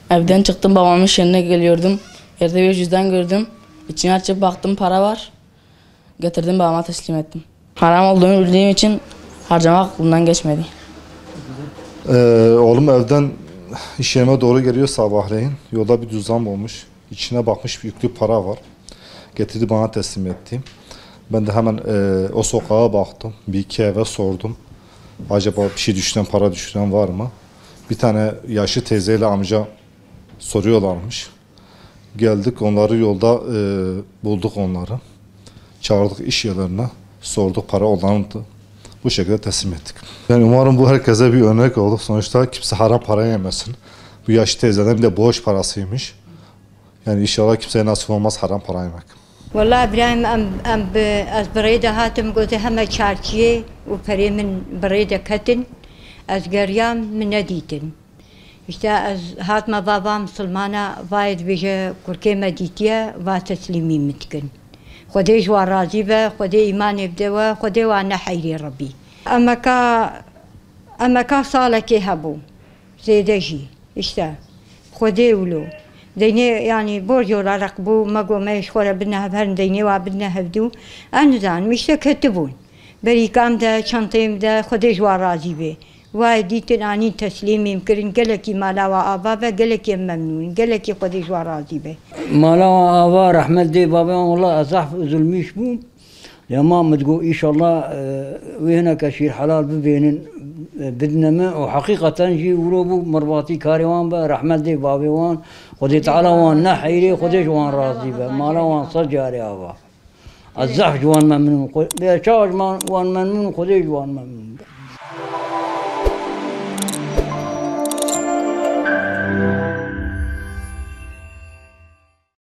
Evden çıktım, babamın iş yerine geliyordum. Yerde bir cüzdan gördüm. İçini açıp baktım, para var. Getirdim, babama teslim ettim. Haram olduğunu bildiğim için harcamak aklımdan geçmedi. Oğlum evden iş yerime doğru geliyor sabahleyin. Yolda bir cüzdan olmuş. İçine bakmış, yüklü para var. Getirdi, bana teslim etti. Ben de hemen o sokağa baktım. Bir iki eve sordum. Acaba bir şey düşüren, para düşüren var mı? Bir tane yaşlı teyzeyle amca soruyorlarmış. Geldik, onları yolda bulduk onları. Çağırdık iş yerlerine. Sorduk, para olandı. Bu şekilde teslim ettik. Yani umarım bu herkese bir örnek olur. Sonuçta kimse haram para yemesin. Bu yaşlı teyzeden de borç parasıymış. Yani inşallah kimseye nasip olmaz haram para yemek. والله إبراهيم أز بريدة هاتم قلت هم شارتيه وفري من بريدة كتن أز قريام من نديتن إشتا أز هات ما بابا مسلمانا وايد بيجا كركي مديتيا وتسليمي متكن خديش وراضي به خدي إيماني بدوا خدي وأنا حيري ربي أما كا صالك هبو زيدجي إشتا خدي ولو ديني يعني بورجولا رقبو مقو ما يشخورا بدنا هبهرن ديني وابدنا هبدو أنزان مشتا كتبون بريكام دا شنطيم دا خديش وراضي به واي ديتن اني تسليمي يمكن قالكي مالا وابابا قالكي ممنون قالكي خديش وراضي به مالا وابا رحمة دي بابا والله أصح ظلميش بوم يا ماما تقول إن شاء الله وهنا كشير حلال ببينن بدنا ما وحقيقة جي ولوبو مرباطي كاريوان با رحمة دي بابي وان خدي تعالى وان نحيري خديش وان راضي با مالا وان صجاري ابا الزحف وان ممنون بيشاج وان ممنون خديش وان ممنون